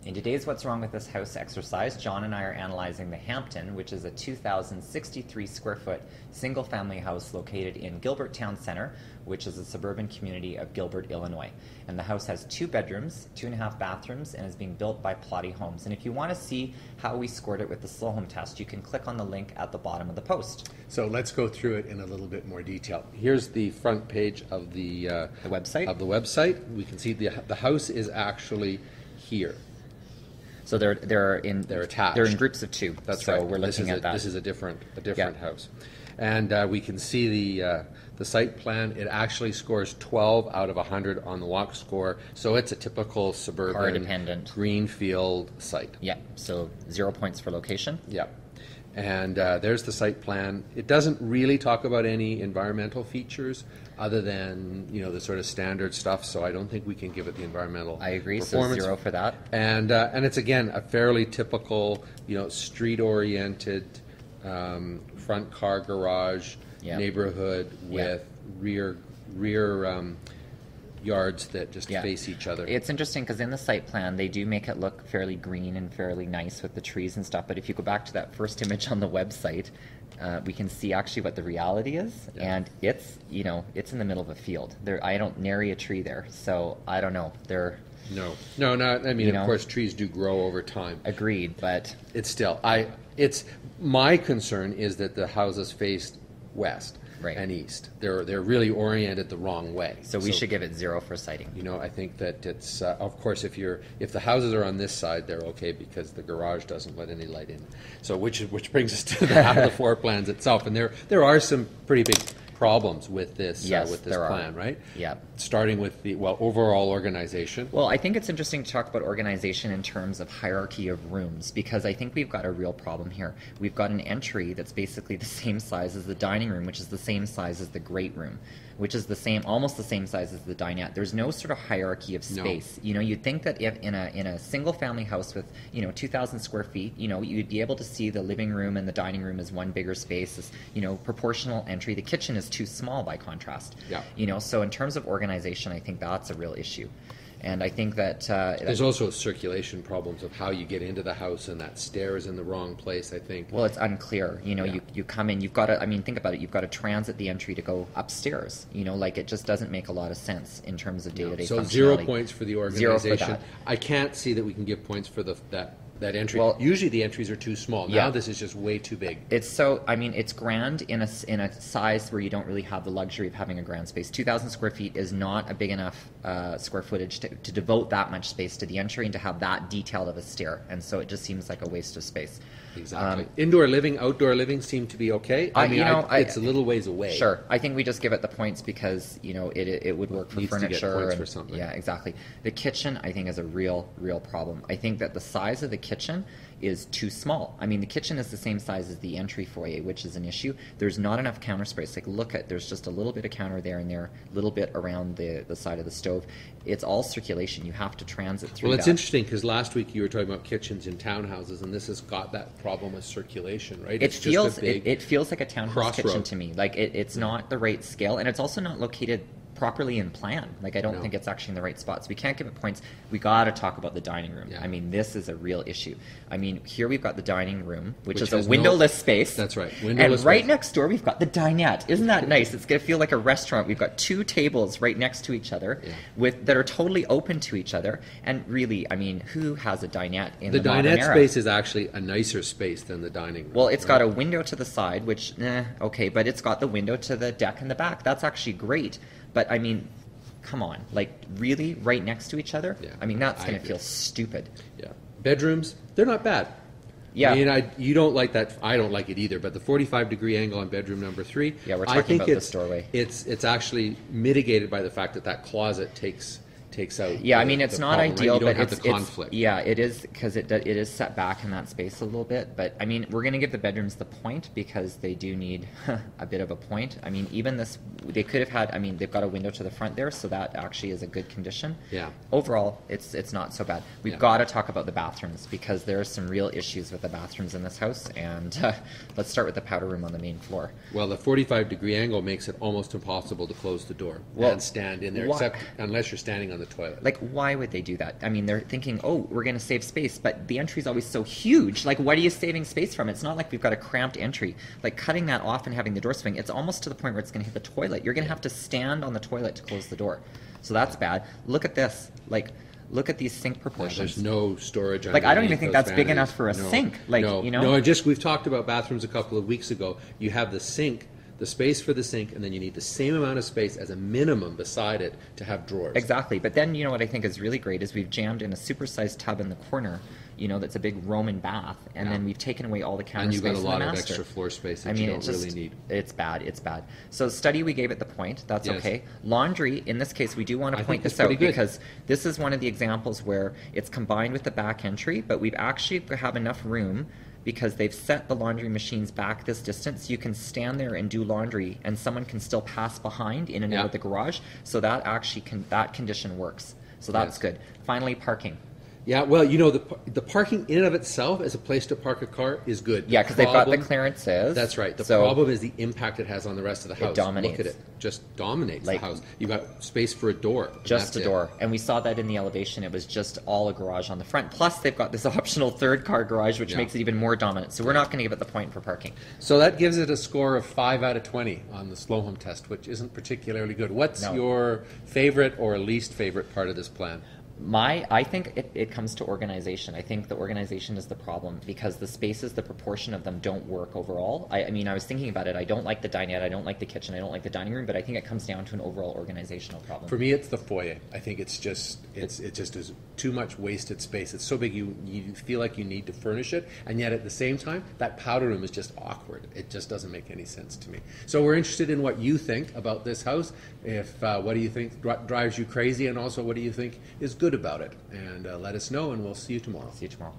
In today's What's Wrong with This House exercise, John and I are analyzing the Hampton, which is a 2,063 square foot single family house located in Gilbert Town Center, which is a suburban community of Gilbert, Illinois. And the house has 2 bedrooms, 2.5 bathrooms, and is being built by Plotty Homes. And if you want to see how we scored it with the slow home test, you can click on the link at the bottom of the post. So let's go through it in a little bit more detail. Here's the front page of the website. We can see the house is actually here. So they're attached. They're in groups of 2. That's so right. We're looking at that. This is a different house, and we can see the site plan. It actually scores 12 out of 100 on the walk score. So it's a typical suburban, car-dependent greenfield site. Yeah. So 0 points for location. Yeah. And there's the site plan. It doesn't really talk about any environmental features other than, the sort of standard stuff, so I don't think we can give it the environmental I agree, performance. So 0 for that. And it's, again, a fairly typical, street-oriented front car garage neighborhood with rear yards that just face each other. It's interesting because in the site plan they do make it look fairly green and fairly nice with the trees and stuff, but if you go back to that first image on the website, we can see actually what the reality is, and it's in the middle of a field. I don't nary a tree there, so I don't know. No, not. I mean, of course, trees do grow over time. Agreed, but it's still. It's my concern is that the houses face west. Right. And east. They're really oriented the wrong way. So we should give it 0 for sighting. I think that it's of course if the houses are on this side, they're okay because the garage doesn't let any light in. So which brings us to the floor plans itself, and there are some pretty big problems with this plan, right? Yeah. Starting with the overall organization. Well, I think it's interesting to talk about organization in terms of hierarchy of rooms, because I think we've got a real problem here. We've got an entry that's basically the same size as the dining room, which is the same size as the great room, which is almost the same size as the dinette. There's no sort of hierarchy of space. No. You'd think that if in a single family house with 2,000 square feet, you'd be able to see the living room and the dining room as one bigger space, as proportional entry. The kitchen is too small by contrast. Yeah. So in terms of organization, I think that's a real issue. And I think that there's also circulation problems of how you get into the house, and that stair is in the wrong place, I think. Well, it's unclear. You come in, you've got to, think about it, you've got to transit the entry to go upstairs. It just doesn't make a lot of sense in terms of day-to-day functionality. So 0 points for the organization. 0 for that. I can't see that we can give points for that entry. Well, usually the entries are too small. Now this is just way too big. It's it's grand in a size where you don't really have the luxury of having a grand space. 2,000 square feet is not a big enough square footage to devote that much space to the entry and to have that detailed of a stair. And so it just seems like a waste of space. Exactly. Indoor living, outdoor living seem to be okay. It's a little ways away. Sure. I think we just give it the points because it would work for furniture. Needs to get points for something. Yeah, exactly. The kitchen, I think, is a real problem. I think that the size of the kitchen is too small. The kitchen is the same size as the entry foyer, which is an issue. There's not enough counter space. There's just a little bit of counter there and there, a little bit around the side of the stove. It's all circulation. You have to transit through. Well, it's interesting because last week you were talking about kitchens in townhouses, and this has got that problem with circulation, right? It feels like a townhouse kitchen to me. It's not the right scale, and it's also not located properly in plan. I don't think it's actually in the right spot. So we can't give it points. We got to talk about the dining room. Yeah. This is a real issue. Here we've got the dining room, which is a windowless space. That's right. Windowless space. Next door we've got the dinette. Isn't that nice? It's going to feel like a restaurant. We've got 2 tables right next to each other that are totally open to each other. And really, who has a dinette in the modern era? The dinette space is actually a nicer space than the dining room. Well, it's got a window to the side, which, okay, but it's got the window to the deck in the back. That's actually great. But come on, really right next to each other? Yeah, that's going to feel stupid. Yeah. Bedrooms, they're not bad. Yeah. You don't like that. I don't like it either. But the 45-degree angle on bedroom number 3. Yeah, we're talking about this doorway. It's actually mitigated by the fact that closet takes out. Yeah, it's not problem, ideal, right? You don't but have the conflict. It is because it is set back in that space a little bit. But we're going to give the bedrooms the point because they do need a bit of a point. Even this, they could have had. They've got a window to the front there, so that actually is a good condition. Yeah. Overall, it's not so bad. We've got to talk about the bathrooms because there are some real issues with the bathrooms in this house. And let's start with the powder room on the main floor. Well, the 45-degree angle makes it almost impossible to close the door and stand in there, except unless you're standing on the toilet. Like, why would they do that? I mean, they're thinking, oh, we're going to save space, but the entry is always so huge. Like, what are you saving space from? It's not like we've got a cramped entry. Like, cutting that off and having the door swing, it's almost to the point where it's going to hit the toilet. You're going to have to stand on the toilet to close the door. So that's bad. Look at this. Like, look at these sink proportions. There's no storage. Like, I don't even think those that's big vanities. enough for a sink. Like, no, you know? No, we've talked about bathrooms a couple of weeks ago. You have the sink, the space for the sink, and then you need the same amount of space as a minimum beside it to have drawers. Exactly. But then, you know, what I think is really great is we've jammed in a supersized tub in the corner, you know, that's a big Roman bath, and then we've taken away all the counter And you've space got a lot in the of master. extra floor space that I mean, you don't really need. It's bad. It's bad. So study, we gave it the point. That's Yes. okay. Laundry, in this case, we do want to I point think this it's out pretty good. because this is one of the examples where it's combined with the back entry, but we've actually have enough room because they've set the laundry machines back this distance. You can stand there and do laundry, and someone can still pass behind in and out of the garage. So that actually that condition works. So that's Yes. good. Finally, parking. Yeah, well, you know, the parking in and of itself as a place to park a car is good. Yeah, because they've got the problem- clearances. That's right. The So- problem is the impact it has on the rest of the house. dominates. Look at it. Just dominates Like- the house. You've got space for a door. and Just that's a it. door. And we saw that in the elevation. It was just all a garage on the front. Plus, they've got this optional third car garage, which Yeah. makes it even more dominant. So we're not going to give it the point for parking. So that gives it a score of 5 out of 20 on the slow home test, which isn't particularly good. What's No. your favorite or least favorite part of this plan? I think it comes to organization. I think the organization is the problem because the spaces, the proportion of them don't work overall. I mean, I was thinking about it. I don't like the dinette. I don't like the kitchen. I don't like the dining room. But I think it comes down to an overall organizational problem. For me, it's the foyer. I think it just is too much wasted space. It's so big you feel like you need to furnish it, and yet at the same time, that powder room is just awkward. It just doesn't make any sense to me. So we're interested in what you think about this house. If what do you think drives you crazy, and also what do you think is good about it? And let us know, and we'll see you tomorrow. See you tomorrow.